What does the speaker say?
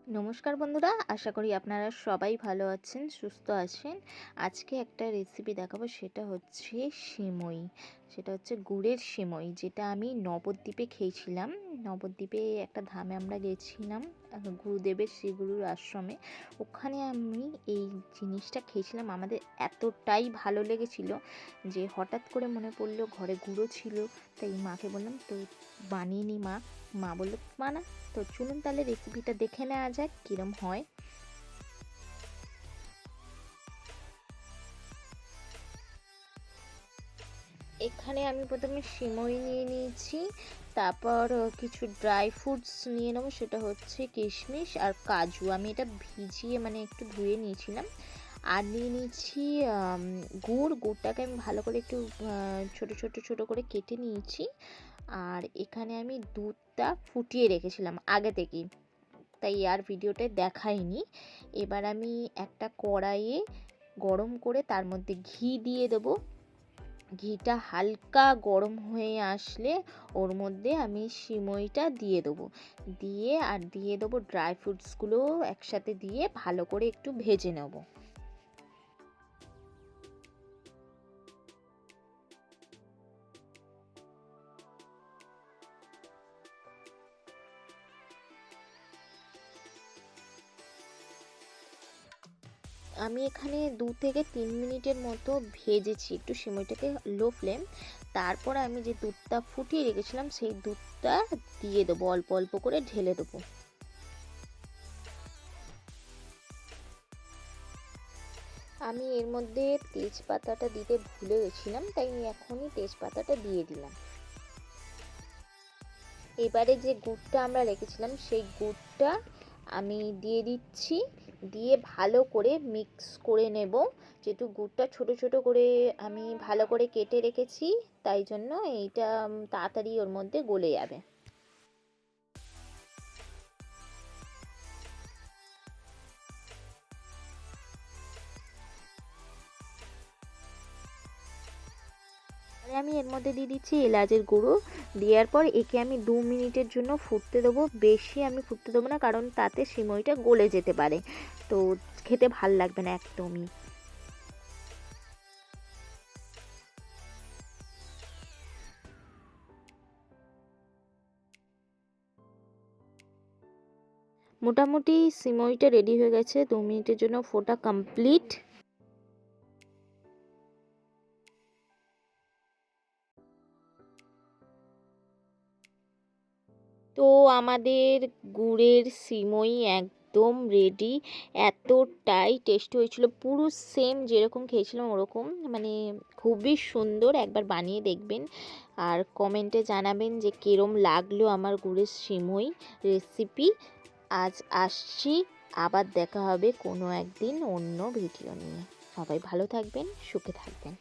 নমস্কার বন্ধুরা, আশা করি আপনারা সবাই ভালো আছেন, সুস্থ আছেন। আজকে একটা রেসিপি দেখাবো, সেটা হচ্ছে সিমই। সেটা হচ্ছে গুড়ের সিমই, যেটা আমি নবদ্বীপে খেয়েছিলাম। নবদ্বীপে একটা ধামে আমরা গেছিলাম, গুরুদেবের শ্রী গুরুর আশ্রমে। ওখানে আমি এই জিনিসটা খেয়েছিলাম। আমাদের এতটাই ভালো লেগেছিল যে হঠাৎ করে মনে পড়লো ঘরে গুঁড়ো ছিল, তাই মাকে বললাম তো বানিয়ে নি মা। মা বললো বানা। তো চলুন তাহলে রেসিপিটা দেখে নেওয়া যাক কীরম হয়। এখানে আমি প্রথমে সিমই নিয়ে নিয়েছি, তারপর কিছু ড্রাই ফ্রুটস নিয়ে নেবো, সেটা হচ্ছে কিশমিশ আর কাজু। আমি এটা ভিজিয়ে মানে একটু ধুয়ে নিয়েছিলাম। আর নিয়ে নিয়েছি গুড়টাকে আমি ভালো করে একটু ছোট ছোট ছোট করে কেটে নিয়েছি। আর এখানে আমি দুধটা ফুটিয়ে রেখেছিলাম আগে থেকেই, তাই আর ভিডিওতে দেখাইনি। এবার আমি একটা কড়াইয়ে গরম করে তার মধ্যে ঘি দিয়ে দেবো। ঘিটা হালকা গরম হয়ে আসলে ওর মধ্যে আমি সিমইটা দিয়ে দেবো। দিয়ে দেবো ড্রাই ফ্রুটসগুলো একসাথে দিয়ে ভালো করে একটু ভেজে নেব। আমি এখানে 2 থেকে 3 মিনিটের মতো ভেজেছি একটু সিমইটাকে, লো ফ্লেম। তারপর আমি যে দুধটা ফুটিয়ে রেখেছিলাম সেই দুধটা দিয়ে দেবো, অল্প অল্প করে ঢেলে দেবো। আমি এর মধ্যে তেজপাতাটা দিতে ভুলে গেছিলাম, তাই আমি এখনই তেজপাতাটা দিয়ে দিলাম। এবারে যে গুড়টা আমরা রেখেছিলাম সেই গুড়টা আমি দিয়ে দিচ্ছি, দিয়ে ভালো করে মিক্স করে নেব। যেহেতু গুড়টা ছোট ছোট করে আমি ভালো করে কেটে রেখেছি, তাই জন্য এইটা তাড়াতাড়ি ওর মধ্যে গলে যাবে। আর আমি এর মধ্যে দিয়ে দিচ্ছি এলাচের গুঁড়ো। দেওয়ার পর একে আমি 2 মিনিটের জন্য ফুটতে দেবো। বেশি আমি ফুটতে দেবো না, কারণ তাতে সিমইটা গলে যেতে পারে, তো খেতে ভাল লাগবে না একদমই। মোটামুটি সিমইটা রেডি হয়ে গেছে, 2 মিনিটের জন্য ফোটা কমপ্লিট। তো আমাদের গুড়ের সিমই একদম রেডি। এতটাই টেস্টি হয়েছিল, পুরো সেম যেরকম খেয়েছিলাম ওরকম, মানে খুবই সুন্দর। একবার বানিয়ে দেখবেন আর কমেন্টে জানাবেন যে কীরম লাগলো আমার গুড়ের সিমই রেসিপি। আজ আসছি, আবার দেখা হবে কোনো একদিন অন্য ভিডিও নিয়ে। সবাই ভালো থাকবেন, সুখে থাকবেন।